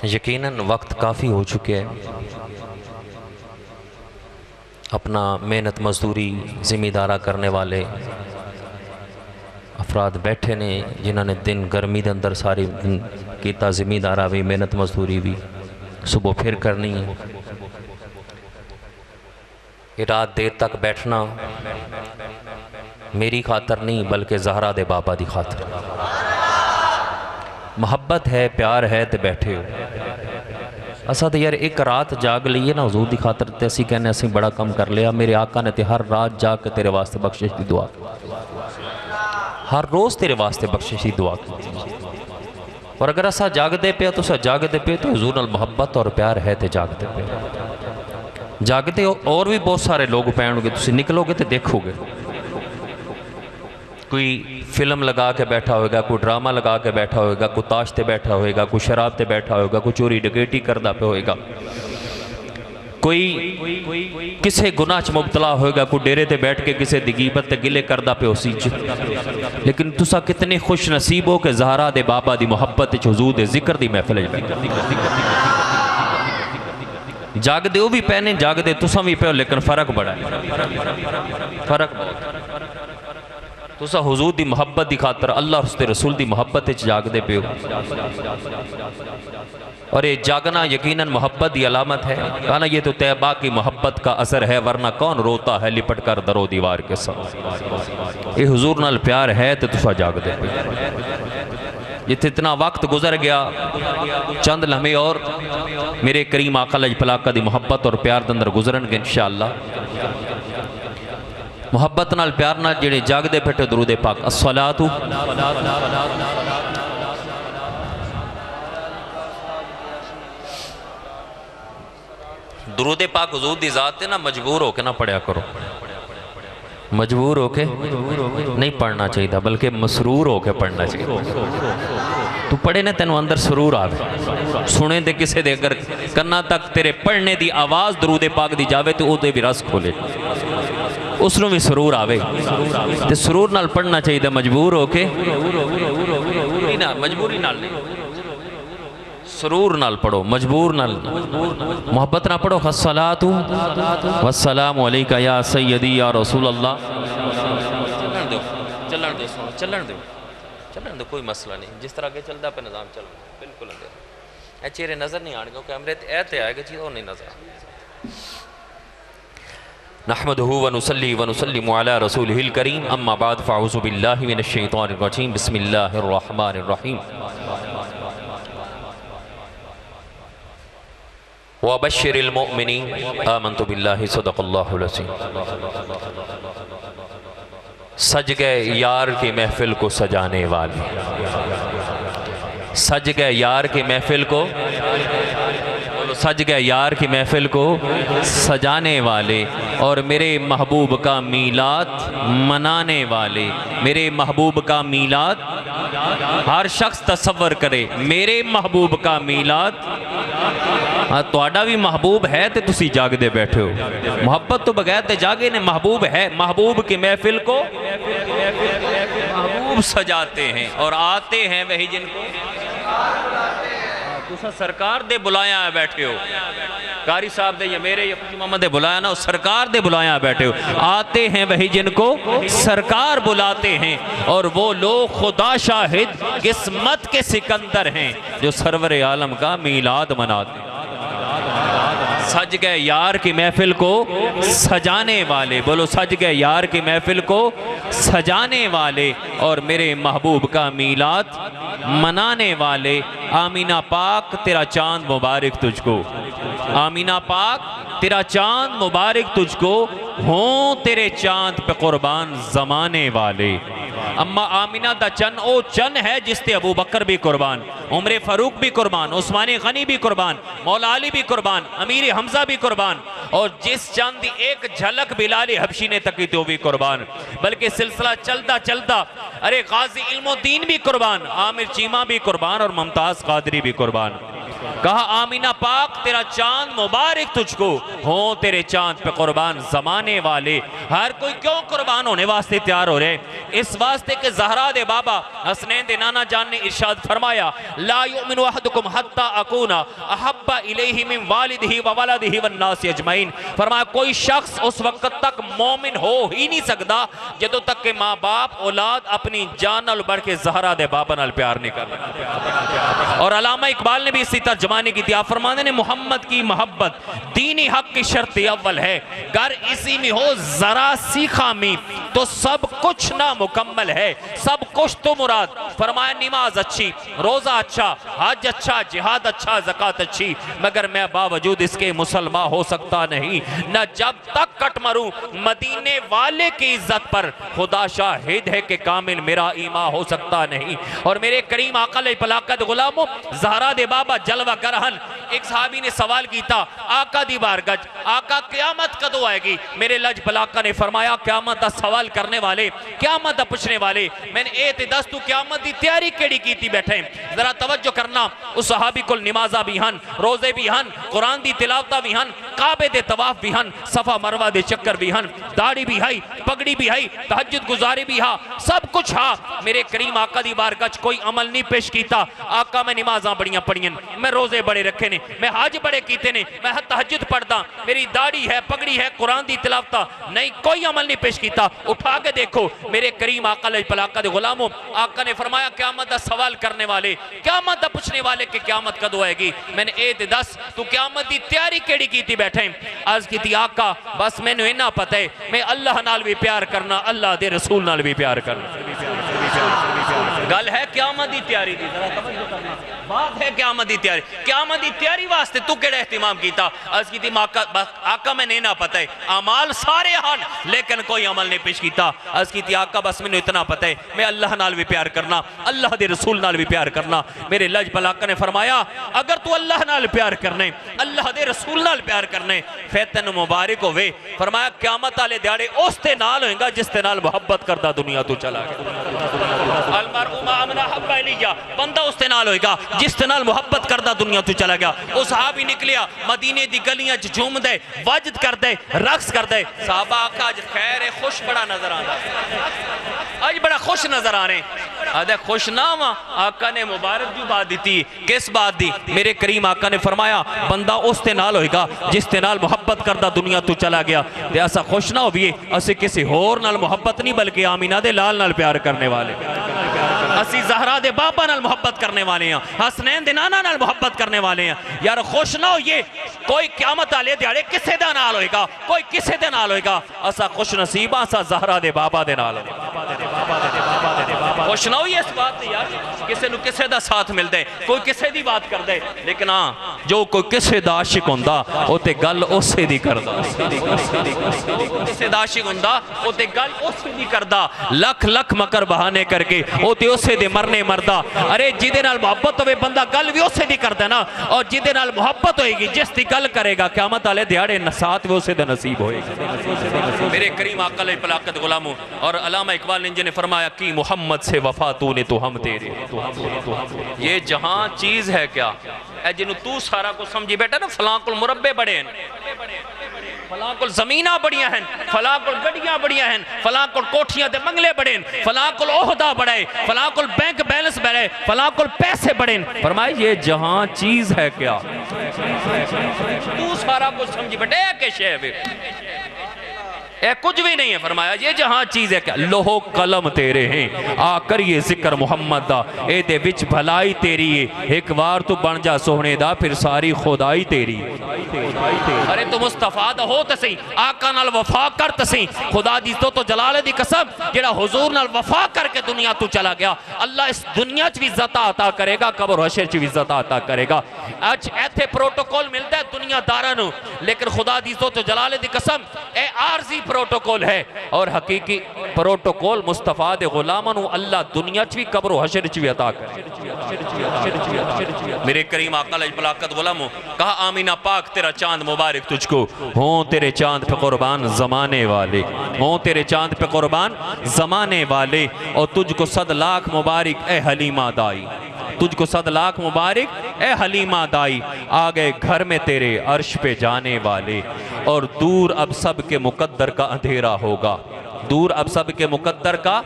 यकीनन वक्त काफ़ी हो चुके हैं। अपना मेहनत मजदूरी जिमीदारा करने वाले अफराद बैठे ने, जिन्होंने दिन गर्मी के अंदर सारी दिन किया, जिमीदारा भी मेहनत मजदूरी भी सुबह फिर करनी है। ये रात देर तक बैठना मेरी खातर नहीं बल्कि ज़हरा दे बाबा दी खातर। मोहब्बत है, प्यार है तो बैठे हो। असा तो यार एक रात जाग लीए ना हुजूर दी खातर, तो असी कहने असी बड़ा कम कर लिया। मेरे आका ने तो हर रात जाग के तेरे वास्ते बख्शिश की दुआ, हर रोज़ तेरे वास्ते बख्शिश की दुआ की। और अगर असा जागते पे तो असा जागते पे तो हुजूर नाल मोहब्बत और प्यार है तो जागते पे। जागते हो और भी बहुत सारे लोग पैणगे, तुम निकलोगे तो देखोगे। कोई फिल्म लगा के बैठा होगा, कोई ड्रामा लगा के बैठा होगा, कोई ताश ते बैठा होगा, कोई शराब ते बैठा होगा, कोई चोरी डकैती करता पे होगा, कोई किसी गुनाह च मुबतला होगा, कोई डेरे ते बैठ के किसी दी गीबत ते गिले करदा पे उसी च। लेकिन तुसा कितने खुश नसीब हो कि ज़हरा दे बाबा दी मुहब्बत च हुजूर दे जिक्र दी महफिल जागदे हो भी पैने, जागदे तुसा भी पे, लेकिन फ़र्क बड़ा है, फ़र्क बहुत। तुसा हुजूर दी मुहब्बत दी खातर, अल्लाह उसके रसूल दी मुहब्बत जागदे पे हो। और ये जागना यकीनन मोहब्बत की अलामत है। कहना ये तो तैयबा की मोहब्बत का असर है, वरना कौन रोता है लिपट कर दरो दीवार के साथ। ये हुजूर नाल प्यार है तो तुसा जागदे पे। जिथे इतना वक्त गुजर गया, चंद लम्हे और मेरे करीम आका लजपलाका दी मोहब्बत और प्यार के अंदर गुजरनगे इंशाअल्लाह। मोहब्बत नाल प्यार नाल जेड़े जागदे बैठे दुरूद पाक अस्सलातु दुरूद पाक हुजूर दी ज़ात है ना, मजबूर होके ना पढ़िया करो। मजबूर होके नहीं पढ़ना चाहिए, बल्कि मसरूर होके पढ़ना चाहिए। तू पढ़े ना तेन अंदर सरूर आवे, सुने दे किसे दे अगर कन्ना तक तेरे पढ़ने की आवाज़ दुरूद पाक दी जावे तो वो भी रस खोले, उसनों भी सरूर आवे। तो सरूर नाल पढ़ना चाहिए, मजबूर होके ना, मजबूरी नाल नहीं, सरूर नाल पढ़ो, मजबूर नाल, मोहब्बत ना पढ़ो। अस्सलातु वस्सलामु अलैका या सय्यदी या रसूल अल्लाह। चलन दो, चलन दो, चलन दो, चलन दो, कोई मसला नहीं। जिस तरह के चलता पे निज़ाम चल बिल्कुल अंदर चेहरे नज़र नहीं आएंगे, कैमरे ऐते आएगा चीज़ और नहीं नजर आएगी। नहमदुहु व नुसल्ली व नुसल्लिमु अला रसूलिहिल करीम, अम्मा बाद फ़अऊज़ु बिल्लाहि मिनश शैतानिर रजीम, बिस्मिल्लाहिर रहमानिर रहीम। व बश्शिरिल मुमिनीन आमन्तु बिल्लाहि सदक़ल्लाहुल अज़ीम। सज गए यार की महफिल को सजाने वाले, सज गए यार की महफिल को, सज गए यार की महफिल को सजाने वाले, और मेरे महबूब का मीलाद मनाने वाले। मेरे महबूब का मीलाद, हर शख्स तसव्वुर करे मेरे महबूब का मीलाद। तुहाडा भी महबूब है तो तुसी जागदे बैठे हो। मोहब्बत तो बगैर ते जागे ने, महबूब है, महबूब की महफिल को महबूब सजाते हैं और आते हैं वही जिनको तुसा सरकार दे बुलाया बैठे हो। कारी साहब दे या मेरे या मोहम्मद दे बुलाया ना, सरकार दे बुलाया बैठे हो। आते हैं वही जिनको सरकार बुलाते हैं, और वो लोग खुदा शाहिद किस्मत के सिकंदर हैं जो सरवर आलम का मीलाद मनाते हैं। सज गए यार की महफिल को सजाने वाले, बोलो सज गए यार की महफिल को सजाने वाले, और मेरे महबूब का मीलाद मनाने वाले। आमीना पाक तेरा चांद मुबारक तुझको, आमीना पाक तेरा चांद मुबारक तुझको, हों तेरे चांद पे कुर्बान जमाने वाले। अम्मा आमीना दा चन ओ चन है जिसते अबू बकर भी कुर्बान, उमर फारूक भी कुर्बान, उस्मान गनी भी कुर्बान, मौला अली भी कुर्बान, अमीर हमजा भी कुर्बान, और जिस चंद की एक झलक बिलाल हबशी ने तकी तो भी कुर्बान। बल्कि सिलसिला चलता चलता अरे गाजी इल्मुद्दीन भी कुर्बान, आमिर चीमा भी कुर्बान, और मुमताज कादरी भी कुर्बान। कहा आमीना पाक तेरा चांद मुबारक तुझको, हो तेरे चांद पे कुर्बान जमाने वाले। हर कोई क्यों कुर्बान होने वास्ते तैयार हो रहे? इस वास्ते के ज़हरा दे बाबा हसनैन दे नाना जान ने इरशाद फरमाया, ला युमिनु अहदुकुम हत्ता अकूना अहब्बा इलैहि मिन वालिदिही व वलदिही वन नास अजमईन। फरमाया कोई शख्स उस वक्त तक मोमिन हो ही नहीं सकता जदों तक के माँ बाप औलाद अपनी जान नाल बढ़ के ज़हरा दे बाबा नाल प्यार नहीं कर। और अल्लामा इकबाल ने भी इसी तर्जमानी की थी। आप फरमाते ने मोहम्मद की मोहब्बत दीनी हक की शर्त अव्वल है, गर इसी में हो जरा सी खामी तो सब कुछ ना मुकम्मल है, सब कुछ तो मुराद। फरमाया नमाज अच्छी, रोजा अच्छा, हज अच्छा, जिहाद अच्छा, ज़कात अच्छी, मगर मैं बावजूद इसके मुसलमान हो सकता नहीं। न जब तक कट मरूं मदीने वाले की इज्जत पर, खुदा शाहिद है कि कामिल मेरा ईमान हो सकता नहीं। और मेरे करीम आका पलाकत गुलामो ज़हरा दे बाबा जलवा करहन। एक सहाबी ने सवाल किया आका दी बारगज, आका क़यामत कदों आएगी? मेरे लज पलाका ने फरमाया क़यामत दा सवाल करने वाले, क़यामत दा पूछने वाले, मैंने ए ते दस तू क़यामत दी तैयारी केड़ी कीती बैठे? जरा तवज्जो करना, उस सहाबी को नमाजा भी हन, रोजे भी हन, कुरान दी तिलावता भी हन, काबे दे तवाफ भी हन, सफा मरवा दे चक्कर भी हन, दाढ़ी भी है, पगड़ी भी है, तहज्जुद गुजारी भी हा, सब कुछ हा। मेरे करीम आका दी बारगज कोई अमल नहीं पेश किया। आका मैं नमाजा बड़ियां पढ़ियन, मैं रोजे बड़े रखे ने, मैं हज बड़े कीते ने, मैं तहज्जुद पढ़दा, मेरी दाढ़ी है, पगड़ी है, कुरान दी तिलावता नहीं, कोई अमल नहीं पेश किया। उठा के देखो मेरे करीम आका पलाका दे गुलामों, आका ने फरमाया क़यामत दा सवाल करने वाले, क़यामत दा पूछने वाले कि क़यामत कदों आएगी? मैंने ए ते दस तू क़यामत दी तैयारी केड़ी कीती बैठे? अर्ज़ कीती आका बस मैनू इन्ना पता है, मैं अल्लाह नाल भी प्यार करना, अल्लाह दे रसूल नाल भी प्यार करना। गल है क़यामत दी तैयारी दी, जरा तवज्जो करना, बात है क़यामत दी तैयारी। क़यामत दी तैयारी वास्ते तू केड़ा एहतिमाम कीता? अर्ज़ कीती आका मैंने ना पता है, अमाल सारे हन लेकिन कोई अमल नहीं पेश किया। अर्ज़ कीती आका बस मैनू इतना पता है, मैं अल्लाह नाल भी प्यार करना, अल्लाह दे रसूल नाल भी प्यार करना। मेरे लज पलाका ने फरमाया अगर तू अल्लाह नाल प्यार करने, अल्लाह दे रसूल नाल प्यार करने, फिर तैनू मुबारक होवे। फरमाया क़यामत वाले दिहाड़े उस दे नाल होएगा जिस दे नाल मुहब्बत करदा दुनिया तो चला गया। अलमरउ मा मन अहब्बा इलैया, बंदा उस दे नाल होएगा जिस दे नाल मुहब्बत करदा दुनिया तो चला गया। वो सहाबी निकलिया मदीने दी गलियां च झूमदे, वजद करदे, रक्स करदे। साहबा आका अज खैर है, खुश बड़ा नजर आंदा, अज बड़ा खुश नजर आ रहे। आदे खुश ना वा, आका ने मुबारक भी बात दी। किस बात दी? मेरे करीम आका ने फरमाया बंदा उस दे नाल होएगा जिस दे नाल मुहब्बत करदा दुनिया तो चला गया। ते ऐसा खुश ना होइए असी किसी होर नाल मुहब्बत नहीं बल्कि आमीना दे लाल नाल प्यार करने वाले, असी ज़हरा दे बाबा नाल मुहब्बत करने वाले हैं, हसनैन दे नाना नाल मुहब्बत करने वाले हैं। यार खुश ना होइए, कोई क़यामत वाले दिहाड़े किसे दे नाल होएगा, कोई किसे दे नाल होएगा, असा खुश नसीब असा ज़हरा दे बाबा दे नाल। खुश ना होइए इस बात से यार, किसे नु किसे दा साथ मिलदा है, कोई किसे दी बात करदा है, लेकिन हाँ जो कोई किसे दा आशिक हुंदा ओ ते गल उसे दी करदा, किसे दा आशिक हुंदा ओ ते गल उसे दी करदा। लख लख मकर बहाने करके ओ ते उसे दे मरने मरदा। अरे जिदे नाल मोहब्बत होवे बंदा गल भी उसे दी करदा ना, और जिदे नाल मोहब्बत होएगी जिस दी गल करेगा क़यामत वाले दिहाड़े नसात भी उसे दे नसीब होएगी। मेरे करीम आका अलैहि पलाकत गुलामों, और अल्लामा इकबाल ने फरमाया कि मोहम्मद से वफा तूने तो हम तेरे, ये जहां चीज है क्या ए जिन्हों तू सारा कुछ समझी बैठा ना, फलां कोल मुरब्बे बड़े हैं, फलां कोल ज़मीनां बड़ियां हैं, फलां कोल गड्डियां बड़ियां हैं, फलां कोल कोठियां ते बंगले बड़े हैं, फलां कोल ओहदा बड़ा है, फलां कोल बैंक बैलेंस बड़ा है, फलां कोल पैसे बड़े हैं। फरमाया ये जहां चीज है क्या, तू सारा कुछ समझी बैठे के शे ए कुछ भी नहीं है। फरमाया ये जहां चीज है क्या, लोहो कलम तेरे हैं आकर ये जिक्र मुहम्मद दा, ए दे विच भलाई तेरी है, एक बार तू बन जा सोहने दा फिर सारी खुदाई तेरी। अरे तू मुस्तफा दा हो ते सही, आका नाल वफा कर ते सही, खुदा दी तो जलाल दी कसम जेड़ा हुजूर नाल वफा करके दुनिया तू चला गया, अल्लाह इस दुनिया च भी इज्जत अता करेगा, कब्र हशर च भी इज्जत अता करेगा। अज इत्थे प्रोटोकॉल मिलता है दुनियादारां नूं, लेकिन खुदा दी तो जलाल दी कसम ए आरजी प्रोटोकॉल है, और हकीकी प्रोटोकॉल मुस्तफा दे गुलामां नूं अल्लाह दुनिया च भी कब्र हशर च भी अता करे। मेरे करीम आका अलैहि पलाकत गुलामों, कहा आमीना पाक तेरा चांद मुबारक तुझको, हो तेरे चांद पे कुर्बान जमाने वाले, हो तेरे चांद पे कुर्बान जमाने वाले, और तुझको 100 लाख मुबारक ए हलीमा दाई। तुझको 100 लाख मुबारक ए हलीमा दाई, आ गए घर में तेरे अर्श पे जाने वाले। और दूर अब सब के मुकद्दर का अंधेरा होगा, दूर अब सब के मुकद्दर का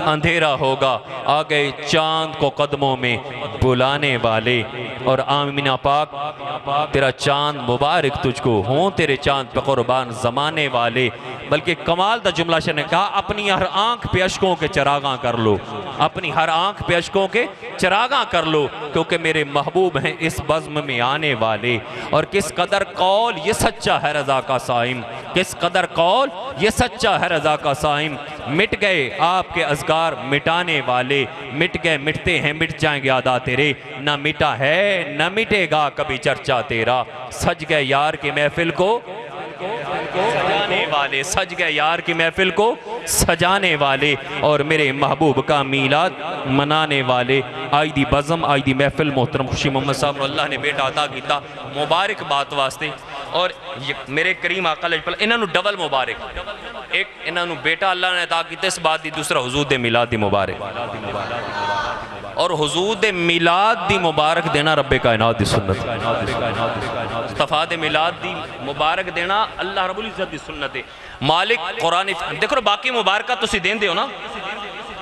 अंधेरा होगा, आ गए चांद को कदमों में बुलाने वाले। और आमीना पाक तेरा चांद मुबारक तुझको, हों तेरे चांद पे कुर्बान ज़माने वाले। बल्कि कमाल दा जुमला ने कहा, अपनी हर आंख पे अशकों के चरागा कर लो, अपनी हर आंख पे अशकों के चरागा कर लो, क्योंकि मेरे महबूब हैं इस बज़्म में आने वाले। और किस कदर कौल ये सच्चा है रज़ा का साइम, किस कदर कौल ये सच्चा है रज़ा का साइम। मिट गए आपके अज़गार मिटाने वाले, मिट गए मिटते हैं मिट जाएंगे आदा तेरे, ना मिटा है न मिटेगा कभी चर्चा तेरा। सज गए यार की महफिल को सजाने वाले, सज गए यार की महफिल को सजाने वाले, और मेरे महबूब का मीलाद मनाने वाले। आई दी बज़म आई दी महफिल मोहतरम खुशी मोहम्मद साहब अल्लाह ने बेटा अता किया, मुबारक बात वास्ते। और मेरे करीम आका लजपल इन्होंने डबल मुबारक, एक इन्होंने बेटा अल्लाह ने अता किया इस बात की, दूसरा हुजूर दे मिलाद दी मुबारक। और हुजूर दे मिलाद दी मुबारक देना रब्बे कायनात दी सुन्नत, मुस्तफा दे मिलाद दी मुबारक देना अल्लाह रब्बुल इज्जत दी सुन्नत है। मालिक कुरान देखो बाकी मुबारक तुसी देंदे हो ना,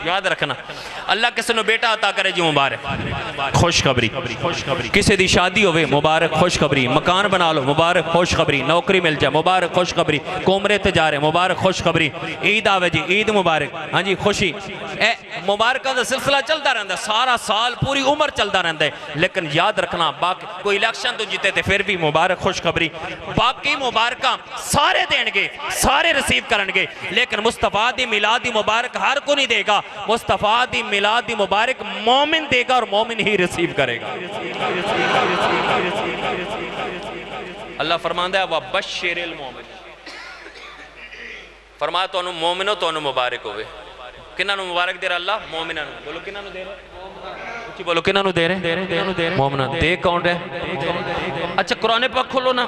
याद रखना। अल्लाह किसी ने बेटा अता करे जी मुबारक, खुशखबरी, किसी दी शादी होवे मुबारक खुशखबरी, मकान बना लो मुबारक खुशखबरी, नौकरी मिल जाए मुबारक खुशखबरी, कोमरे ते जा रहे मुबारक खुशखबरी, ईद आवे जी ईद मुबारक, हाँ जी खुशी। ए मुबारक का सिलसिला चलता रहता है, सारा साल पूरी उम्र चलता रहता है। लेकिन याद रखना बाकी कोई इलेक्शन तो जीते थे फिर भी मुबारक खुशखबरी, बाकी मुबारक सारे देंगे, सारे रिसीव करेंगे, लेकिन मुस्तफा दी मिलाद दी मुबारक हर को नहीं देगा। मुस्तफा दी मिलाद दी मुबारक मोमिन देगा और मोमिन ही रिसीव करेगा। अल्लाह फरमांदा है वबश्शिरिल मोमिन, फरमाया तो मोमिनो तो मुबारक होवे। किन्ना नु मुबारक दे रहा अल्लाह? मोमिना नु। बोलो किन्ना नु दे रहे? उच्ची बोलो किन्ना नु दे रहे? मोमिना। दे कौन है? अच्छा कुरान पाक खोलो ना,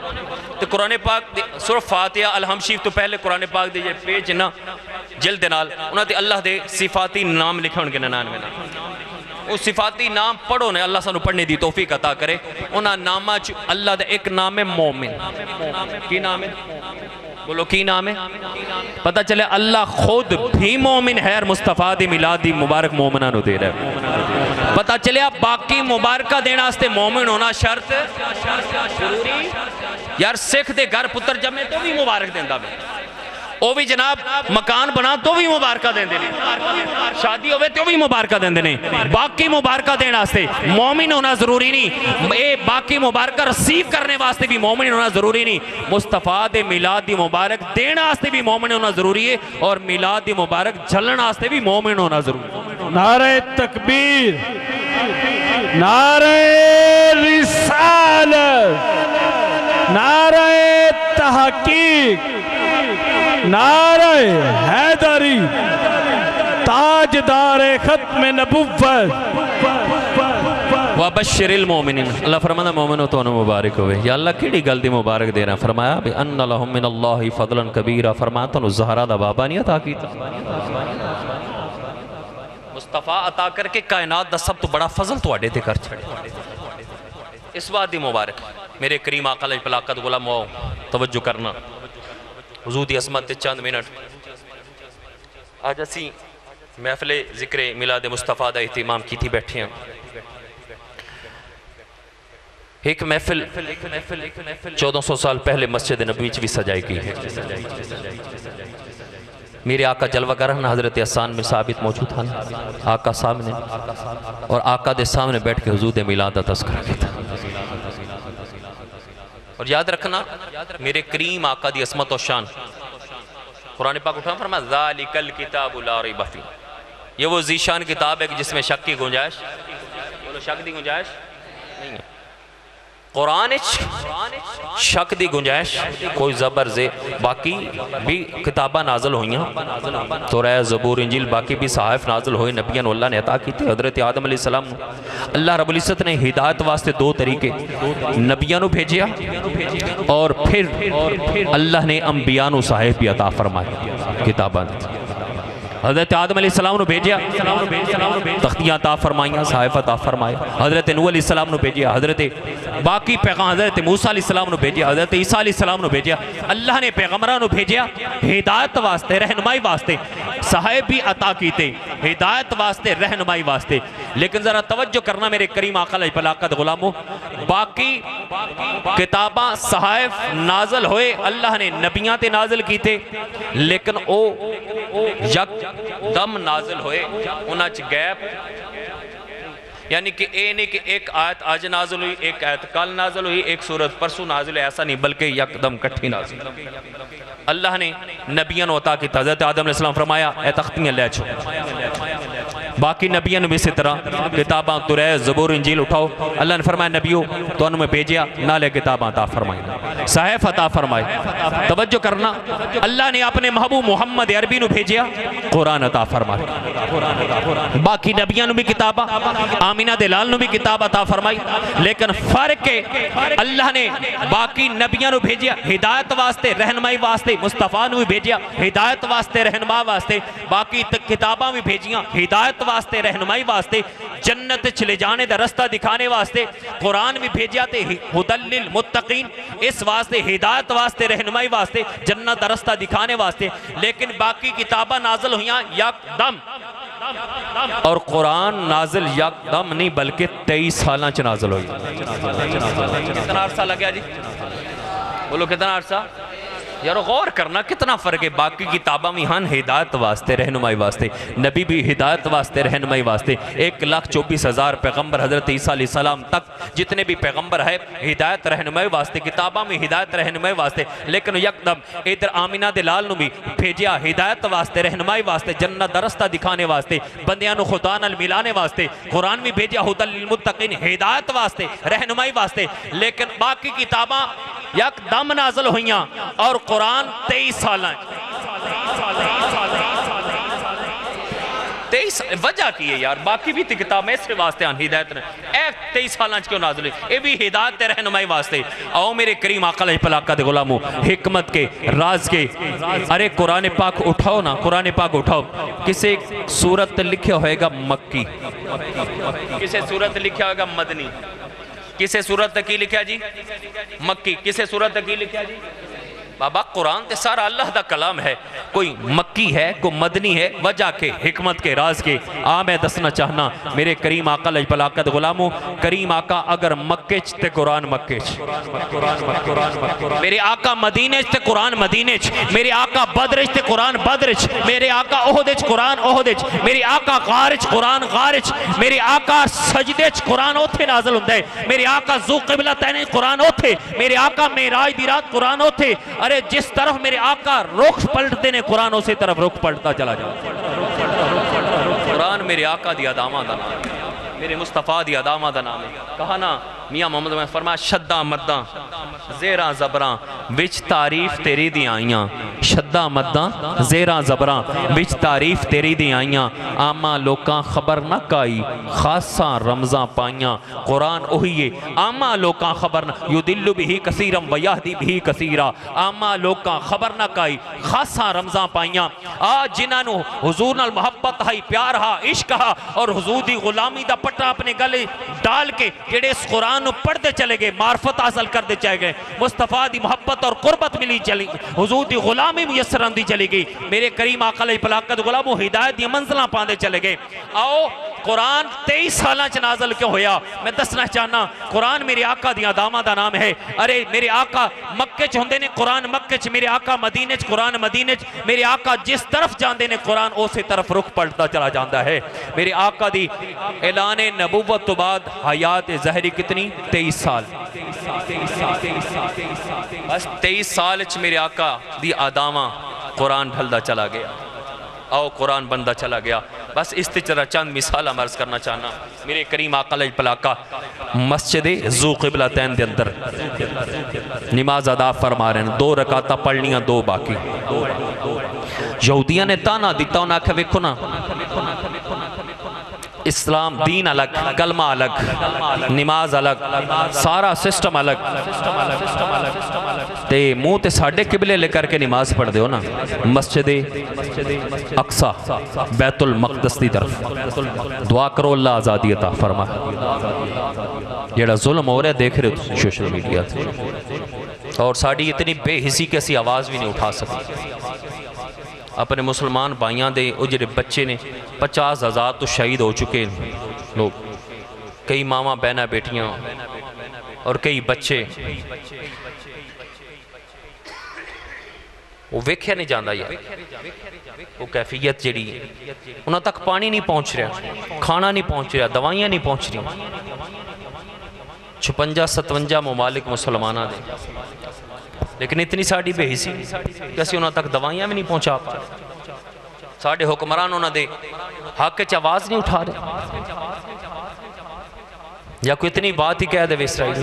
तो कुरान पाक सूरह फातिहा अलहम शरीफ तो पहले कुरान पाक दे पेज ना जिल्द नाल उन्हां ते अल्लाह दे सिफाती नाम लिखे होणगे 99 नाम। वो सिफाती नाम पढ़ो ने, अल्लाह सानू पढ़ने दी तौफीक अता करे। उन्हां नामां च अल्लाह दा एक नाम है मोमिन। की नाम है? बोलो की नाम है? पता चले अल्लाह खुद भी मोमिन है और मुस्तफा दी मिलाद दी मुबारक मोमिना नु दे रहा है। पता चले आप बाकी मुबारक देने वास्ते मोमिन होना शर्त जरूरी। यार सिख दे घर पुत्र जमे तो भी मुबारक देंदा वे, वो भी जनाब मकान बना तो भी मुबारक देंदे ने, शादी होवे तो भी मुबारक देंदे ने। बाकी मुबारक देने वास्ते मोमिन होना जरूरी नहीं, ये बाकी मुबारक रिसीव करने वास्ते भी मोमिन होना जरूरी नहीं। मुस्तफा दे मिलाद दी मुबारक देने वास्ते भी मोमिन होना जरूरी है, और मिलाद दी मुबारक झलने वास्ते भी मोमिन होना जरूरी। नारे तकबीर, नारे रिसालत, नारे तहकीक, नारे हैदरी, ताजदारे खत्म नबुव्वत वबश्शिरिल मोमिनीन। अल्लाह फरमाता मोमिनो तो मुबारक होवे। या अल्लाह केड़ी गल दी मुबारक दे रहा? फरमाया बि अन्ना लहुम मिनल्लाहि फज़लन कबीरा। फरमाया तो ज़हरा दा बाबा नहीं अता कीता, मुस्तफा अता करके कायनात दा सब तो बड़ा फजल तुहाडे ते कर छड़े। इस बात दी मुबारक मेरे करीम आका लजपलाकत गुलाम आओ तवज्जो करना, हुजूर दी अज़मत ते चंद मिनट। आज असी महफिले ज़िक्र मिलाद मुस्तफा दा इहतिमाम कीती बैठे हैं। एक महफिल 1400 साल पहले मस्जिद नबवी भी सजाई गई है। मेरे आका जलवा करन हजरत हसन बिन साबित मौजूद था आका सामने, और आका दे सामने बैठ के हुजूर दे मिलाद दा तज़किरा किया। और याद रखना मेरे करीम आका दी असमत और शान, कुरान पाक उठा फरमाया ज़ालिकल किताबु ला रैब फीह, ये वो ज़ीशान किताब है कि जिसमें शक की गुंजाइश, बोलो शक की गुंजाइश नहीं है। कुरान शक की गुंजाइश कोई जबर जे, बाकी भी किताबा नाजल हुई, तौरात ज़बूर इंजील बाकी भी सहाफ़ नाजल हुए, नबियन अल्लाह ने अता की थे। हज़रत आदम अलैहिस्सलाम अल्लाह रब्बुल इज़्ज़त ने हिदायत वास्ते दो तरीके नबियां नू भेजिया, और फिर अल्लाह ने अंबिया नू सहाफ़ भी अता फरमाए किताबां। हज़रत आदम अलैहिस्सलाम नु भेजिया, तख्तियां अता फरमाइयां, सहाइफ अता फरमाए। हज़रत नूह अलैहिस्सलाम नु भेजिया, हज़रत बाकी पैगाम हज़रत मूसा अलैहिस्सलाम नु भेजिया, हज़रत ईसा अलैहिस्सलाम नु भेजिया। अल्लाह ने पैगंबरां नु भेजिया हिदायत वास्ते, रहनुमाई वास्ते, साहिब भी अता कीते हिदायत वास्ते, रहनुमाई वास्ते। लेकिन ज़रा तवज्जो करना मेरे करीम आका अलैहिस्सलाम गुलामो, बाकी किताबां सहाइफ नाजल होए अल्लाह ने नबियां ते नाजल कीते, लेकिन ओ यकदम नाजल होए, उन्हां च गैप, यानी कि ये नहीं कि एक आयत आज नाजल हुई, एक आयत कल नाजल हुई, एक सूरत परसों नाजल हुई, ऐसा नहीं, बल्कि यकदम कट्ठी नाजल। अल्लाह ने नबियां को अता किया। हज़रत आदम अलैहिस्सलाम फरमाया ए तख्तियां लै छो, बाकी नबियां ने भी इसी तरह किताबां तुरै ज़बूर इंजील उठाओ। अल्लाह ने फरमाया नबियो तुहानू मैं भेजिया, नाले किताबां अता फरमाई, साहिफ अता फरमाए। तवज्जो करना, अल्लाह ने अपने महबूब मुहम्मद अरबी नु भेजिया, कुरान अता फरमाए। बाकी नबियां नु भी किताबां, आमिना दे लाल नु भी किताब अता फरमाई। लेकिन फर्क है अल्लाह ने बाकी नबियां नु भेजिया हिदायत वास्ते, रहनुमाई वास्ते, मुस्तफा नु भी भेजिया हिदायत वास्ते, रहनुमा वास्ते। बाकी किताबां भी भेजियां हिदायत वास्ते, रहनुमाई वास्ते, जन्नत च ले जाने दा रास्ता दिखाने वास्ते। कुरान भी भेजिया ते हुदल लिल मुत्तकीन, इस वास्ते हिदायत वास्ते, रहनुमाई वास्ते, जन्नत दा रास्ता दिखाने वास्ते। लेकिन बाकी किताबां नाजल हुई यकदम, और कुरान नाजिल यकदम नहीं बल्कि 23 साल च नाजिल हुई। कितना अरसा लग गया जी, बोलो कितना अरसा यारो, गौर करना कितना फ़र्क है। बाकी किताबां भी हैं हिदायत वास्ते, रहनुमाई वास्ते, नबी भी हिदायत वास्ते, रहनुमाई वास्ते। 1,24,000 पैगम्बर हज़रत ईसा अलैहिस्सलाम तक जितने भी पैगम्बर है हिदायत रहनुमाई वास्ते, किताबां में हिदायत रहनुमाई वास्ते। लेकिन यकदम इधर आमिना दे लाल नु भी भेजिया हिदायत वास्ते, रहनुमाई वास्ते, जन्नत दा रास्ता दिखाने वास्ते, बंदियां नु खुदा नाल मिलाने वास्ते। कुरान भी भेजिया हुदल लिल मुत्तकीन, हिदायत वास्ते, रहनुमाई वास्ते। लेकिन बाकी किताबां यकदम नाज़िल हुईयां और कुरान 23 साल, 23 वजह की है यार। बाकी भी तो किताब ऐसे वास्ते आन हिदायत ने 23 साल क्यों नाज़िल हुई, ये भी हिदायत रहनुमाई वास्ते। आओ मेरे करीम आका अलैहिस्सलाम दे गुलामो, हिकमत के राज के, अरे कुरान पाक उठाओ ना, कुरान पाक उठाओ। किसे सूरत लिखा होएगा मक्की, किसे सूरत लिखा होएगा मदनी, किसे सूरत की लिखा जी मक्की, किसे सूरत की लिखा जी बाबा। कुरान तो सारा अल्लाह का कलाम है, कोई मक्की है कोई मदनी है, वजह के हिकमत के राज के। मैं दसना चाहना मेरे करीम आका अलैहिस्सलाम गुलामो, करीम आका अगर मक्के च ते कुरान मक्के च, मेरे आका मदीने च ते कुरान मदीने च, मेरे आका बदर च ते कुरान बदर च, मेरे आका ओहद च कुरान ओहद च, मेरे आका गार च कुरान गार च, मेरे आका सजदे च कुरान ओथे नाज़िल हुंदा है, मेरे आका ज़ू क़िबला तैन कुरान ओथे, मेरे आका मेराज दी रात कुरान ओथे। अरे जिस तरफ मेरे आका रुख पलटते ने कुरान उसी तरफ रुख पलटता चला जाए। कुरान मेरे आका दी अदामा दा नाम है, मेरे मुस्तफ़ा दी अदामा दा नाम है। कहा ना मियाँ मोहम्मद में फरमाया शद्दा मद्दा ज़ेरा ज़बरा विच तारीफ तेरी दी आइयां, शद्दा मद्दा ज़ेरा ज़बरा विच तारीफ तेरी दी आइयां। आमा लोकां खबर न काई खासा रमज़ां पाइयां। कुरान ओही है, आमा लोकां खबर न युदिल्लु बिही कसीरम व यहदी बिही कसीरा। आमा लोकां खबर न काई खासा रमज़ां पाइयां। आज जिन्हां हुजूर नाल मोहब्बत है, प्यार हा, इश्क हा और हुजूर दी गुलामी दा पट्टा अपने गले डाल के जेड़े इस कुरान पढ़ते चले गए, मार्फत हासिल करते चले गए, मुस्तफ़ा दी मोहब्बत और कुर्बत मिली चली, हुजूर दी गुलामी मुयस्सर आंदी चली गई। मेरे करीम आका अलैहिस्सलाम गुलामो हिदायत दी मंजिलां पांदे चले गए। आओ कुरान 23 साल च नाज़िल क्यों होया, मैं दसना चाहना। कुरान मेरे आका दी अदामा दा नाम है। अरे मेरे आका मक्के च हुंदे ने, कुरान मक्के च, मेरे आका मदीने च, कुरान मदीने च। मेरे आका जिस तरफ जाते ने कुरान उस तरफ रुख पलटता चला जाता है। मेरे आका दी ऐलान नबूवत तो बाद हयात ज़हरी कितनी 23 साल, बस 23 साल च मेरे आका दी अदामा कुरान ढलदा चला गया। आओ कुरान बनता चला गया। बस इस तरह चंद मिसाल अर्ज करना चाहना। मेरे करीम आका अलैहिस्सलाम मस्जिद ज़ू क़िबला तैन दे अंदर नमाज अदा फरमा रहे हैं, 2 रकाता पढ़नियां, 2 बाकी। यहूदियां ने ताना दिता, उन्हें आख्या वेखो ना इस्लाम दीन अलग, कलमा अलग, नमाज अलग, सारा सिस्टम अलग। ते मुँह ते साढ़े किबले ले करके नमाज पढ़ते हो ना, मस्जिद अक्सा बैतुल मक़दस की तरफ दुआ करो अल्लाह आज़ादी अता फरमा। जेड़ा जुल्म हो रहा है देख रहे हो सोशल मीडिया से, और साड़ी इतनी बेहिसी कि असी आवाज़ भी नहीं उठा सकते। अपने मुसलमान भाइयों के वो जो बच्चे ने 50,000 तो शहीद हो चुके लोग, कई मावां बहना बेटियां और कई बच्चे, वो वेख्या नहीं जाता यार। वो कैफियत जी उन्होंने तक पानी नहीं पहुँच रहा, खाना नहीं पहुँच रहा, दवाइयाँ नहीं पहुँच रही। 56-57 ममालिक मुसलमाना दे, लेकिन इतनी साड़ी बेहिसी कि असीं उन्होंने तक दवाइयाँ भी नहीं पहुँचा पा। साढ़े हुक्मरान उन्होंने हक च आवाज़ नहीं उठा रहे, या कोई इतनी बात ही कह दे इसराइल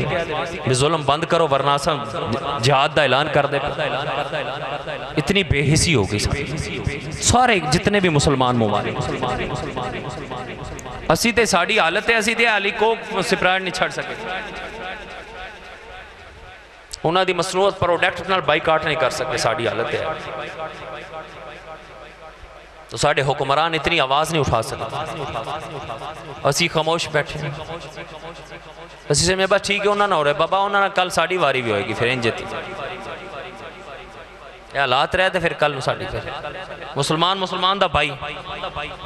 भी जुल्म बंद करो वरना असां जिहाद का ऐलान कर दे। इतनी बेहिसी हो गई सारे जितने भी मुसलमान ममालिक। असी तो साड़ी हालत है, असी तो हाली को सिपराहट नहीं छड़ सके। उन्होंने मसरूत प्रोडक्ट नाल बाईकाट नहीं कर सकते, साड़ी हालत है। तो साढ़े हुक्मरान इतनी आवाज़ नहीं उठा सकते, असी खामोश बैठे। असी समझे बस ठीक है उन्होंने हो रहा बाबा, उन्होंने कल साड़ी वारी भी होएगी, फिर इंज हालात रहे तो फिर कल साड़ी फिर मुसलमान का भाई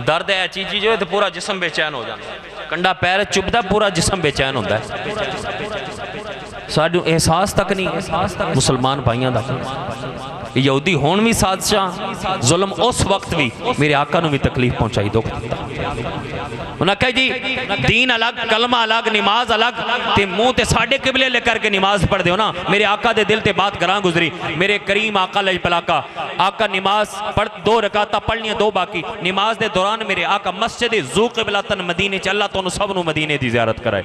दर्द है चीज़ जो है तो पूरा जिसम बेचैन हो जाता, कंडा पैर चुभता पूरा जिसम बेचैन होता है। सानू एहसास तक नहीं मुसलमान भाइयों का। यहूदी होने भी साजिशां, जुल्म उस वक्त भी मेरे आका नूं भी तकलीफ पहुंचाई, दुख दिता। उन्हें कहा जी दीन अलग, कलमा अलग, नमाज अलग, ते मुँह ते साढ़े किबले लेकर के नमाज पढ़ते हो ना। मेरे आका दे दिल ते बात गरां गुजरी। मेरे करीम आका लजपलाका आका नमाज पढ़ 2 रकाता पढ़नियां 2 बाकी। नमाज के दौरान मेरे आका मस्जिद ज़ू क़िबलतन मदीने च, अल्लाह तुहानू सब नूं मदीने की ज़ियारत कराए।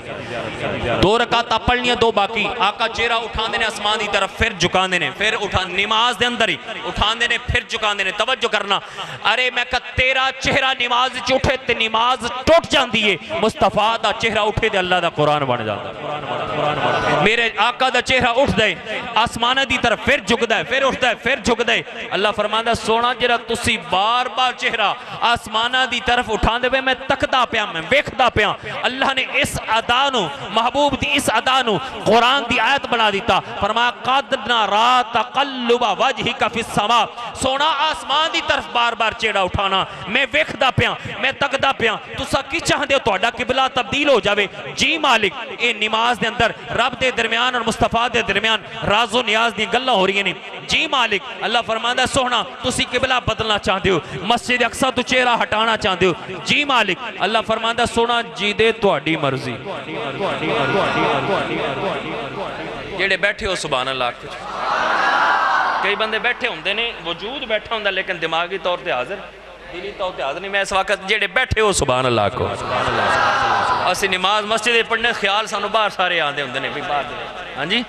2 रकाता पढ़नियां 2 बाकी। आका चेहरा उठाते हैं आसमान की तरफ, फिर झुकाते हैं, फिर उठा नमाज के अंदर ही उठाते हैं, फिर झुकाते हैं। तवज्जो करना, अरे मैं कहा तेरा चेहरा नमाज च उठे तो नमाज टुट जाती है, मुस्तफा का चेहरा उठे तो अल्लाह का कुरान बन जाता। मेरे आका का चेहरा उठता है आसमान की तरफ, फिर झुकता है, फिर उठता है, फिर झुकता है। अल्लाह फरमांदा सोना जरा तुसी बार बार चेहरा आसमान की तरफ उठाते हुए मैं तकदा पिया, मैं वेखदा पिया। अल्लाह ने इस अदा नूं, महबूब की इस अदा नूं कुरान की आयत बना दिता। फरमाया कद नरा तक़ल्लुबा वजहिका फिस समा, सोना आसमान की तरफ बार बार चेहरा उठाना मैं वेखदा पिया, मैं तकदा पिया। तुसा की चाहते हो तुहाडा किबला तब्दील हो जाए? जी मालिक, ये नमाज के अंदर रब के दरमियान और मुस्तफा के दरमियान राजो नियाज दी गल्लां हो रही ने। जी मालिक, अल्लाह फरमांदा सोहना तुसी किबला बदलना चाहते हो, मस्जिद अक्सा तो चेहरा हटाना चाहते हो? जी मालिक, अल्लाह फरमांदा सोना जी दे तुहाडी मर्जी। जेड़े बैठे हो सुभान अल्लाह। कई बंदे बैठे होंगे ने, वजूद बैठा होंगे लेकिन दिमागी तौर पर हाजिर, दिली तौर पर हाजिर नहीं। मैं इस वक्त जेड़े बैठे हो सुभान अल्लाह को। असी नमाज मस्जिद पढ़ने ख्याल सानू बाहर सारे आते होंगे ने भी बाहर। हाँ जी,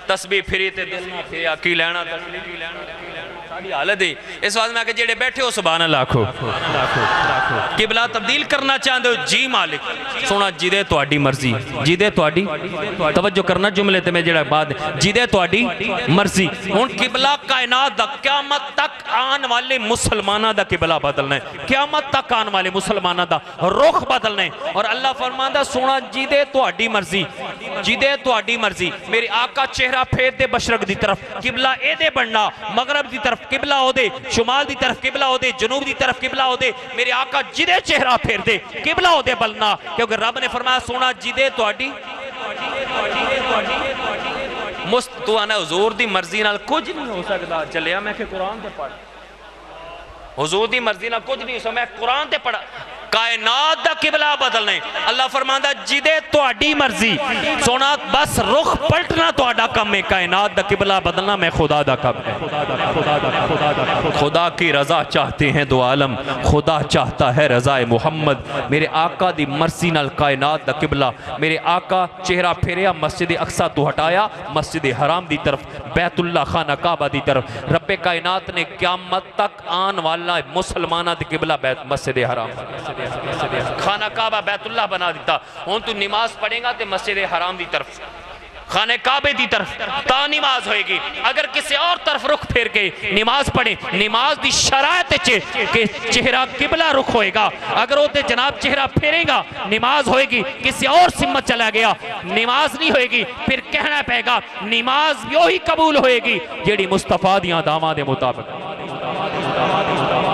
तस्बीह फिरी ते दिल ना फिरिया की लैना, तस्बीह की लैना, साड़ी हालत ही इस बात में जेड़े बैठे हो सुभान अल्लाह को। किबला तब्दील करना चाहते हो? जी मालिक, सोना जिदे तुहाडी मर्जी, जिदे तुहाडी, तवज्जो करना जुमले ते मैं जेड़ा बात, जिदे तुहाडी मर्जी। हुण किबला कायनात दा क़यामत तक आने वाले मुसलमाना दा किबला बदलना है, क़यामत तक आने वाले मुसलमाना दा रुख बदलना है। और अल्लाह फरमांदा सोना जिदे तुहाडी मर्जी, जिदे तुहाडी मर्जी। मेरे आका चेहरा फेर दे मशरक दी तरफ, किबला एदे बनना, मगरब दी तरफ किबला हो दे, शुमाल दी तरफ किबला हो दे, जनूब दी तरफ किबला हो दे। मेरे आका जिदे चेहरा फेर दे किबला हो दे बलना, क्योंकि रब ने फरमाया सोना जिदे तुहाडी मुस्तुआना हुजूर दी मर्जी नाल कुछ नहीं हो सकता। चलिया मैं कि कुरान ते पढ़, हुजूर दी मर्जी नाल कुछ नहीं हो सकता, मैं कुरान ते पढ़ा। कायनात दा किबला बदलना है। अल्लाह फरमांदा जिदे तुहाडी मर्जी। सोना बस रुख पलटना तुहाडा काम है, कायनात दा किबला बदलना मैं खुदा दा काम है। खुदा की रजा चाहते हैं दो आलम, खुदा चाहता है रजाए मुहम्मद। मेरे आका दी मर्जी नाल कायनात दा किबला, मेरे आका चेहरा फेरिया मस्जिद अक्सा तो हटाया मस्जिद हराम दी तरफ, बैतुल्ला खाना काबा दी तरफ। रब्बे कायनात ने क़यामत तक आन वाला मुसलमाना दी किबला बैत मस्जिद हराम, खाना काबा बैतुल्ला बना दिता। हुण तू नमाज पढ़ेगा तो मस्जिद हराम की तरफ, खाने काबे की तरफ ता नमाज होएगी। अगर किसी और तरफ रुख फेर के नमाज पढ़े, नमाज की शरायत के चेहरा किबला रुख होएगा। अगर वो जनाब चेहरा फेरेगा नमाज होएगी, किसी और सिमत चला गया नमाज नहीं होएगी। फिर कहना पेगा नमाज वही कबूल होएगी जेड़ी मुस्तफा दियां दामां दे मुताबिक।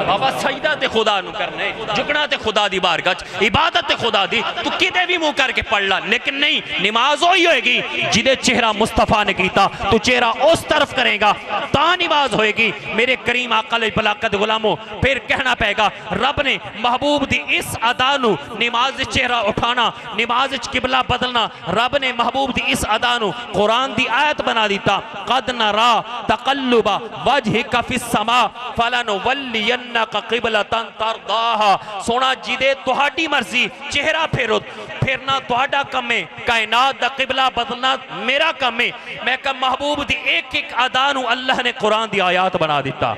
बाबा सजदा ते खुदा नू करने, झुकना ते खुदा दी बारगाह च, इबादत ते खुदा दी। तू किते भी मुंह करके पढ़ ला, लेकिन नहीं, नमाज वही होएगी जिदे चेहरा मुस्तफा ने कीता। तू चेहरा उस तरफ करेगा ता नमाज होएगी। मेरे करीम आका बलाकत गुलामो, फिर कहना पेगा रब ने महबूब दी इस अदा नू, नमाज चेहरा उठाना, नमाज किबला बदलना, रब ने महबूब दी इस अदा नू कुरान दी आयत बना दिता। कद नरा तकल्लुबा वजहिका फिस समा फलनुवल्लियन्नका क़िबलतन तरदाहा। सोना जिदे तुहाडी मर्जी चेहरा फेरो, फेरना तुहाडा काम है, कायनात दा किबला बदलना मेरा काम है। मैं कह महबूब दी एक एक अदा नू अल्लाह ने कुरान दी आयात बना दिता।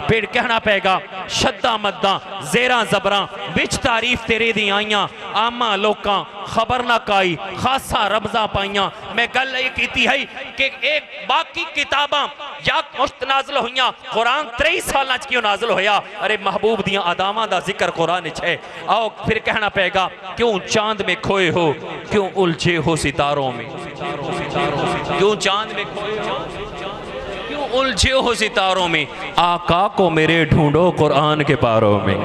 फिर कहना पेगा शद्दा मद्दा जेरा जबरा बिच तारीफ तेरे दी आईयां, आमा लोकां खबर ना काई खासा रमजा पाइयां। मैं गल ये कीती है कि एक बाकी किताबां या मुश्त नाज़िल होइयां, कुरान 23 साल क्यों नाज़िल होया? अरे महबूब दियां अदावां दा जिक्र कुरान च है। आओ फिर कहना पेगा क्यों चांद में खोए हो, क्यों उलझे हो सितारों में, क्यों चांद में खोए हो, क्यों उलझे हो सितारों में। आका को मेरे ढूंढो कुरान के पारों में,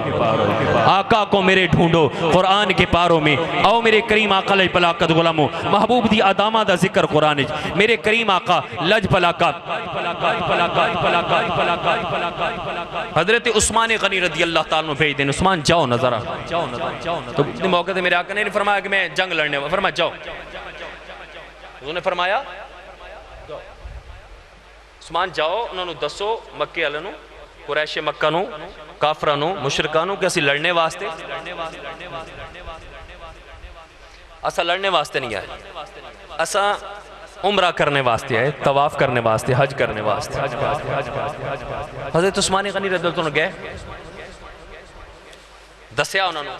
आका को मेरे ढूंढो कुरान के पारों में। आओ मेरे करीम आका लज पलाकत गुलामो, महबूब दी अदामा दा जिक्र कुरान च। मेरे करीम आका लज पलाकत हजरत उस्मान गनी रदी अल्लाह ताला ने भेज दें। उस्मान जाओ ना जरा, तो मौके पर मेरे आका ने फरमाया कि मैं जंग लड़ने वाला, फरमाया जाओ। उन्होंने फरमाया उस्मान जाओ, उन्होंने दसो मक्के वाले नू, कुरैशे मक्का नू, काफरां नू, मुशरिकां नू कि असीं लड़ने वास्ते, असा लड़ने वास्ते नहीं आए, असा उम्रा करने वास्ते आए, तवाफ करने वास्ते, हज करने वास्ते। हज़रत उस्मान गनी रज़ी अल्लाह अन्हु गए, दसिया उन्होंने,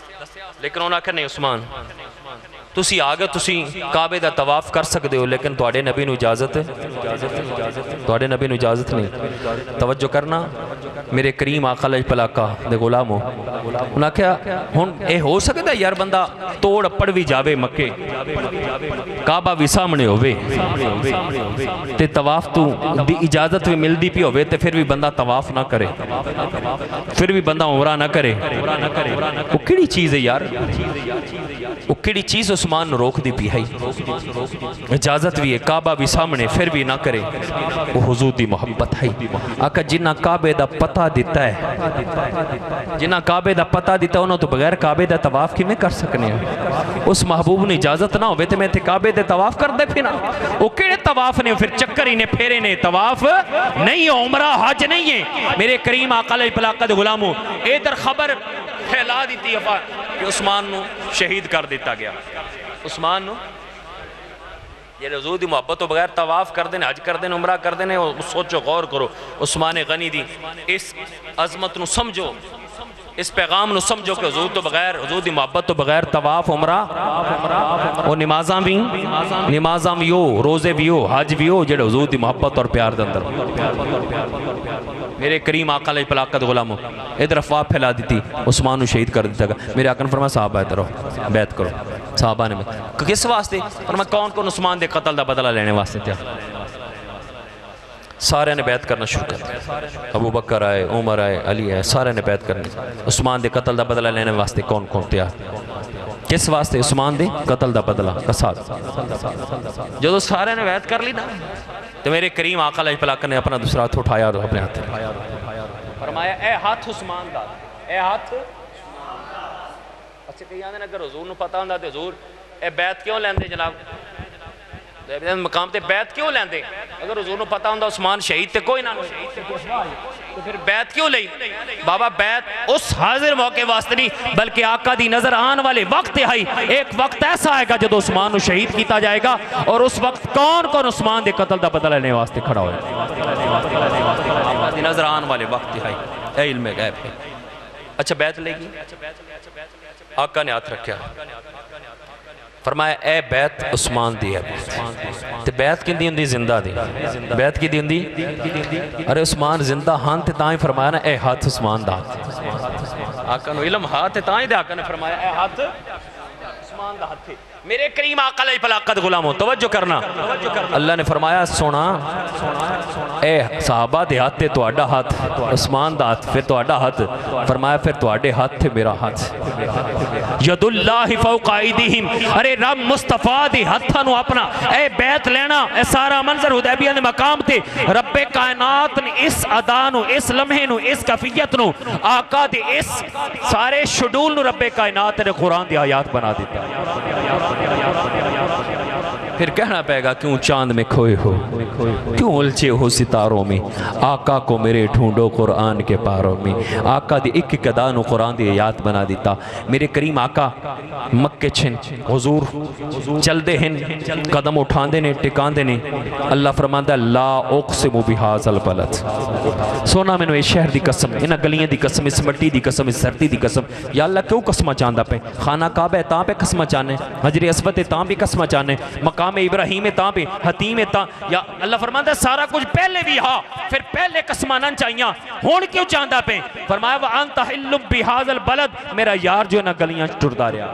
लेकिन उन्होंने आख्या नहीं उस्मान तुसी आ गए, तुसी काबे दा तवाफ कर सकते हो, लेकिन तुहाडे नबी नू इजाजत है, तुहाडे नबी नू इजाजत नहीं। तवज्जो करना मेरे करीम आका लज पलाका दे गुलाम हो। उन्हें आख्या हुण ये हो सकता यार बंदा तोड़ पड़ भी जावे मक्के, काबा भी सामने होवे ते तवाफ तू दी इजाजत भी मिलती पी होवे ते फिर भी बंदा तवाफ ना करे, फिर भी बंदा उमरा ना करे। वो किहड़ी चीज़ है यार, वो किहड़ी चीज़ उस्मान नू रोक दी पी है। इजाजत भी है, काबा भी सामने, फिर भी ना करे। वो हुजूर दी मोहब्बत है। आका जिन्ना काबे दा पता दिता है, जिन्ना काबे दा पता दिता उन्होंने तो बगैर काबे दा तवाफ किवें कर सकने हैं? उस महबूब ने इजाजत ना होवे ते मैं इत्थे काबे दे तवाफ करदे फिर वो किहड़े तवाफ ने? फिर चक्कर ही ने, फेरे ने, तवाफ नहीं है, उमरा हज नहीं है। मेरे करीम आका अलैहि पलाकत गुलामो, इधर खबर फैला दी थी कि उस्मान नू शहीद कर दिता गया। उस्मान नू ये हुजूर दी मोहब्बत तो बगैर तवाफ करते हैं, हज करते हैं, उमरा करते हैं। सोचो, गौर करो, उस्मान गनी दी इस अजमत नू समझो, इस पैगाम नू समझो कि हुजूर तो बगैर, हुजूर दी मोहब्बत तो बगैर तवाफ उमरा और नमाजा भी हो, रोजे भी हो, हज भी हो, जेड़े हुजूर दी मोहब्बत और प्यार दे अंदर। मेरे करीम आका अलैहि पलाकत गुलामो, इधर अफवाह फैला दी थी, उस्मान नू शहीद कर दिता गया। मेरे आका ने फरमाया साहबा इधर आओ, बैत करो। साहबा ने किस वास्ते? फरमाया कौन कौन उस्मान दे कत्ल दा बदला लेने वास्ते थे। सारे ने बैत करना शुरू कर दिया। अबू बकर आए, उमर आए, अली आए, सारे ने बैत करनी। उस्मान दे कत्ल दा बदला लेने वास्ते कौन कौन तैयार? किस वास्ते? उस्मान दे कत्ल दा बदला कसाद। जो सारे ने बैत कर ली ना, तो मेरे करीम आका अलैहि पलाकत ने अपना दूसरा हाथ उठाया और अपने हाथ फरमाया ए हाथ उस्मान दा, ए हाथ। अच्छा कई आंदे अगर हुजूर नू पता हुंदा ते हुजूर ए बैत क्यों लैंदे जनाब, मकाम ते बैत क्यों लैंदे? अगर हुजूर नू पता हुंदा उस्मान शहीद ते कोई ना, तो फिर बैत क्यों ली बाबा? बैत उस हाजिर मौके वास्ते नहीं, बल्कि आका दी नजर आने वाले वक्त आई। एक वक्त ऐसा आएगा जो उस्मान को शहीद किया जाएगा, और उस वक्त कौन कौन उस्मान के कतल का बदला लेने वास्ते खड़ा हो। आका दी नजर आने वाले वक्त आई, ए इल्म गैब है। अच्छा बैत लेगी, आका ने हाथ रखा, फरमाया ए बैत उस्मान दी है। ते बैत किंदी हुंदी? जिंदा दी। बैत किंदी हुंदी? अरे उस्मान जिंदा हां ते तां ही फरमाया ना ए हाथ उस्मान दा। आका नु इल्म हाथ तां ही दे, आका ने फरमाया ए हाथ उस्मान दा हाथ। मेरे करीम आका लाई पलाकत गुलामो तवज्जो करना, अल्लाह ने फरमाया सोना ए सहाबा दे हाथ ते तुहाडा हाथ, उस्मान दा हाथ, फिर तुहाडा हाथ। फरमाया फिर तुहाडे हाथ थे मेरा हाथ। यदुल्लाहि फौका ऐदीहिम, अरे रब मुस्तफा दे हत्थां नु अपना ए बैत लेना। ए सारा मंजर हुदैबिया दे मकाम ते रब्बे कायनात ने इस अदा नु, इस लम्हे नु, इस कैफियत नु, आका दे इस सारे शेड्यूल नु रब्बे कायनात ने कुरान दी आयत बना दिता। फिर कहना पड़ेगा क्यों चांद में खोए हो, क्यों उलझे हो सितारों में, आका को मेरे ढूंढो कुरान के पारों में। आका दी एक एक अदा नु कुरान दी आयत बना दिता। मेरे करीम आका मक्के छिन हुजूर चलते हैं, कदम उठाते ने, टिकाते ने। अल्लाह फरमांदा ला उक़सिमु बिहाज़ल बलद, सोना मैनू इस शहर की कसम, इन्हां गलियां की कसम, इस मट्टी की कसम, इस धरती की कसम। या अल्लाह क्यों कसम चाहता पे? खाना काबा है तां पे कसम चाहने, हजरे अस्वद है तां भी कसम चाहने, मकाम इब्राहिम है तां पे, हतीम है तां। या अल्लाह फरमाता सारा कुछ पहले भी हा, फिर पहले कसमां ना चाहिए, हुण क्यों चाहता पे? फरमाया व अंत हिल्लु बिहाज़ल बलद, मेरा यार जो ना गलियां टुरदा रहा,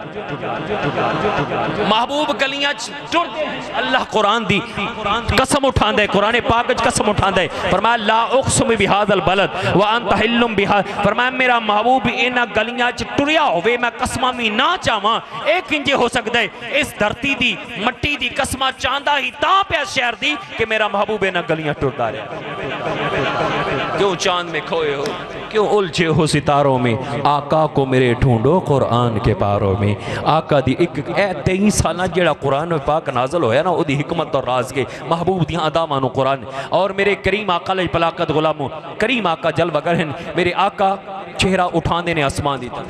महबूब गलियां टुरदे, अल्लाह कुरान दी कसम उठांदा है, कुरान पाक च कसम उठांदा है। फरमाया ला उक़सिमु बिहाज़ल बलद व अंत हिल्लु बिहा, फरमाया मेरा महबूब इन्हां गलियां च टुरिया होवे, मैं कसमां भी ना चाहां। एक किंजे हो सकदा है? इस धरती दी मट्टी दी कसमां चाहता ही तां पे शहर दी कि मेरा महबूब इन्हां गलियां टुरदा रहा। क्यों चांद में खोए हो, क्यों उलझे हो सितारों में, आका को मेरे ढूंढो कुरान के पारों में। आका दी एक 23 साल जेड़ा कुरान पाक नाजल होया ना, उदी हिकमत और राज के महबूब दियां अदावां नु कुरान। और मेरे करीम आका लाई पलाकत गुलामो, करीम आका जलवागर हैं। मेरे आका चेहरा उठांदे ने आसमान दी तरफ,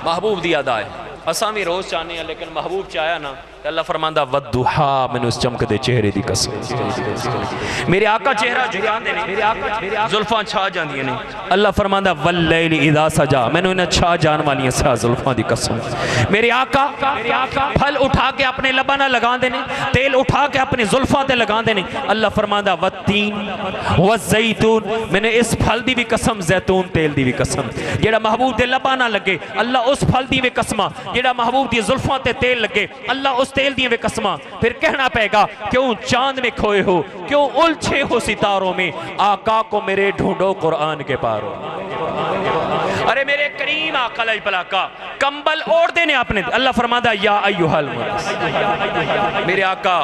महबूब दी अदा है। असा भी रोज चाहने हैं, लेकिन महबूब चाया ना, अल्लाह फरमांदा वद्दुहा, मैंने उस चमकदे चेहरे दी कसम। मेरे आका चेहरा झुकांदे ने, मेरे आका जुल्फां छा जांदियां ने। अल्लाह फरमांदा वल्लैल इज़ा सजा, मैंने इन्हां छा जान वालियां सा जुल्फां दी कसम। मेरे आका फल उठा के अपने लबां नाल लगांदे ने, तेल उठा के अपनी जुल्फां ते लगांदे ने। अल्लाह फरमांदा वत्तीन वज़ैतून, मैंने इस फल दी भी कसम, जैतून तेल दी भी कसम, जेड़ा महबूब दे लबां नाल लगे। अल्लाह उस फल दी भी कसम, जेड़ा महबूब दी जुल्फां ते तेल लगे। अल्लाह उस तेल दी भी कसम। फिर कहना पड़ेगा क्यों चांद में खोए हो, क्यों उलझे हो सितारों में, आका को मेरे ढूंढो कुरान के पारों। अरे मेरे करीम आका लाई पलाका कंबल ओढ़ देने अपने। अल्लाह फरमादा या अय्युहल मुद्दस्सिर, मेरे आका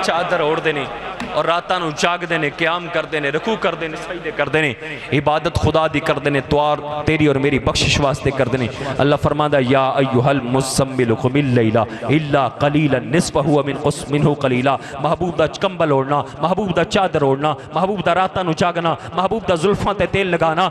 चादर ओढ़ देने और रातां नूं जागदे ने, क़याम करदे ने, रुकू करदे ने, सजदे करदे ने, इबादत खुदा दी करदे ने, दुआ तेरी और मेरी बख्शिश वास्ते करदे ने। अल्लाह फरमांदा या अय्युहल मुज़्ज़म्मिल क़ुमिल लैला इल्ला क़लीलन निस्फ़हु व मिनहु क़लीला। महबूब दा कंबल ओढ़ना, महबूब दा चादर ओढ़ना, महबूब दा रातां नूं जागना, महबूब दा जुल्फां ते तेल लगाना,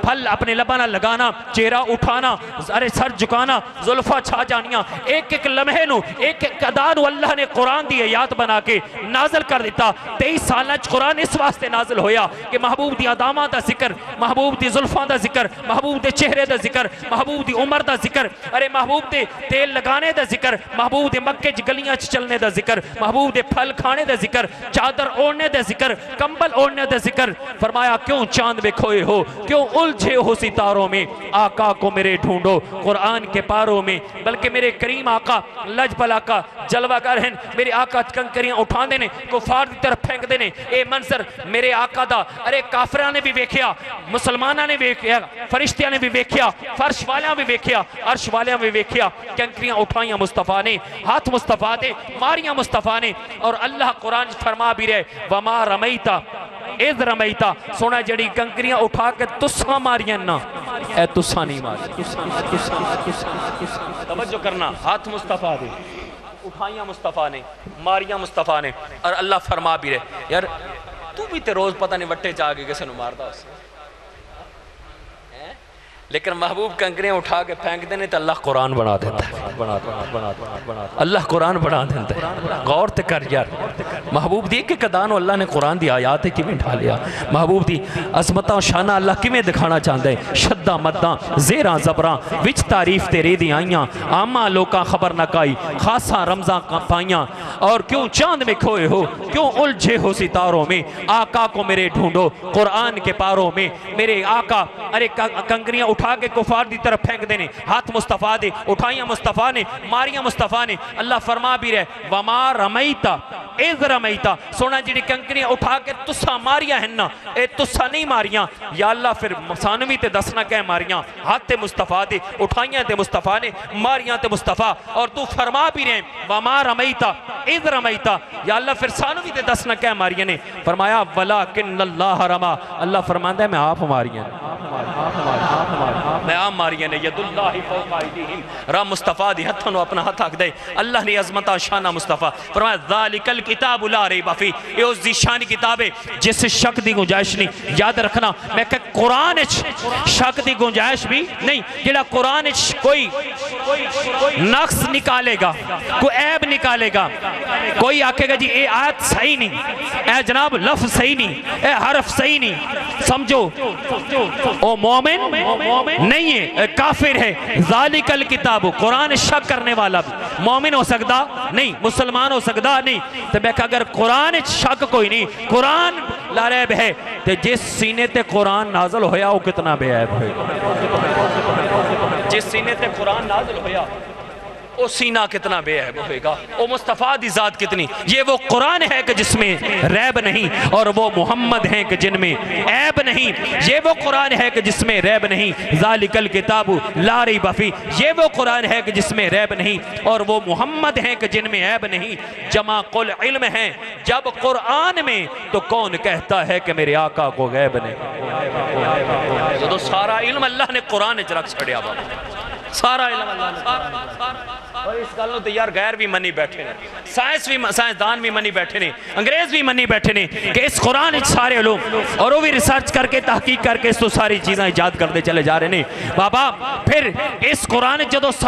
फल अपने लबां नाल लगाना, चेहरा उठाना, अरे सर झुकाना, जुल्फां छा जानियां। एक एक लम्हे नूं, एक एक अदा नूं अल्लाह ने कुरान दी आयत बना के नाज़िल कर दिता। 23 साल कुरान इस वास्ते नाजिल होया कि महबूब दी अदामां दा जिक्र, महबूब दी जुल्फां दा जिक्र, महबूब दे चेहरे दा जिक्र, महबूब दी उम्र दा जिक्र, अरे महबूब दे तेल लगाने दा जिक्र, महबूब दे मक्के च गलियां च चलने दा जिक्र, महबूब दे फल खाने दा जिक्र, चादर ओढ़ने दा जिक्र, कंबल ओढ़ने दा जिक्र। फरमाया क्यों चांद में खोए हो, क्यों उलझे हो सितारों में, आका को मेरे ढूंढो कुरान के पारों में। बल्कि मेरे करीम आका लजपल आका जलवागर हैं। मेरे आका कंकरियां उठांदे ने, कुफार की तरफ फेंकते ने। ये मंजर मेरे आका दा अरे काफिरां ने भी वेख्या, मुसलमानां ने वेख्या, फरिश्तियां ने भी वेख्या, फर्श वालियां भी वेख्या, अर्श वालियां भी वेख्या। कंकरियां उठाइयां मुस्तफा ने, हाथ मुस्तफा दे मारियां मुस्तफा ने। और अल्लाह कुरान फरमा भी रहे वमा रमैता इज़ रमैता, सोना जड़ी कंकरियां उठा के तुसा मारियां ना, ए तुसा नहीं मारी। तवज्जो करना, हाथ मुस्तफा दे उठाइयां मुस्तफ़ा ने, मारियां मुस्तफ़ा ने। और अल्लाह फरमा भी रहे यार तू भी तो रोज़ पता नहीं वट्टे चा के किसी मारता उस लेकिन महबूब कंकरियां उठा के फेंक देने तो अल्लाह कुरान बना देता है। अल्लाह कुरान बना देता है। गौर ते कर यार, महबूब दी के कदानो अल्लाह ने कुरान दी आयात किवें ढालिया, महबूब दी अजमतां शाना अल्लाह किवें दिखाना चाहता है। शद्दा मद्दा जेरा जबरा विच तारीफ तेरे दी आईयां, आमा लोका खबर न काई खासा रमजा पाइयां। और क्यों चांद में खोए हो, क्यों उलझे हो सितारों में, आका को मेरे ढूंढो कुरान के पारों में। मेरे आका अरे कंकरियां उठा के कुफार की तरफ फेंक देने, हाथ मुस्तफा दे उठाइया मुस्तफा ने, मारिया मुस्तफा ने। अल्लाह फरमा भी रहे वमा रमैता इज़ रमैता, सोना जी कंकरियां उठा के तुसा मारिया है ना, ए तुसा नहीं मारिया। या अल्लाह फिर सानू भी ते दसना कह मारिया, हाथ ते मुस्तफा दे उठाइया ते मुस्तफा ने, मारिया ते मुस्तफा। और तू फरमा भी रहे वमा रमैता इज़ रमैता, या अल्लाह फिर सानू भी ते दसना कह मारिया ने। फरमाया वलाकिन्नल्लाह रमा, अल्लाह फरमांदा है मैं आप मारिया, मैं आप मारिया ने। यदुल्लाहि फौका अयदीहिम, रा मुस्तफा दी हथों अपना हथ रख दे। अल्लाह ने अजमता शाना मुस्तफा फरमाया ज़ालिकल किताब ला रैब फी, ये उस दी शानी किताब है जिस शक दी गुंजाइश नहीं। याद रखना मैं कह कुरान विच शक दी गुंजाइश भी नहीं। जेड़ा कुरान विच कोई नक्स निकालेगा, कोई ऐब निकालेगा, कोई आखेगा जी ये आयत सही नहीं, ए जनाब लफ्ज सही नहीं, ए हरफ सही नहीं, समझो ओ मोमिन नहीं है, काफिर है। ज़ालिकल किताब, कुरान शक करने वाला भी मोमिन हो सकता नहीं, मुसलमान हो सकता नहीं। तो मैं अगर कुरान शक कोई नहीं, कुरान ला रैब है, तो जिस सीने ते कुरान नाजल होया वो कितना बेऐब है। जिस सीने ते कुरान नाजल होया वो सीना कितना बेऐब होएगा, वो मुस्तफ़ा दी ज़ात कितनी। ये वो कुरान है कि जिसमें रैब नहीं, और वो मोहम्मद हैं कि जिनमें ऐब नहीं। ये वो कुरान है कि जिसमें रैब नहीं, ज़ालिकल किताबु ला रैब फी, ये वो कुरान है कि जिसमें रैब नहीं, और वो मोहम्मद हैं कि जिनमें ऐब नहीं। जमा कुल इल्म है जब कुरान में, तो कौन कहता है कि मेरे आका को गैब नहीं। तो सारा इल्म अल्लाह ने कुरान च रख छड़िया बाबा, सारा इल्म अल्लाह ने। और इस गल तो यार गैर भी मनी बैठे ने, साइंसदान भी मनी बैठे ने, अंग्रेज भी मनी बैठे ने कि इस कुरान सारे लोग, और वो भी रिसर्च करके तहकीक करके इस तो सारी चीज़ें ईजाद करते चले जा रहे हैं बाबा। फिर इस कुरान जो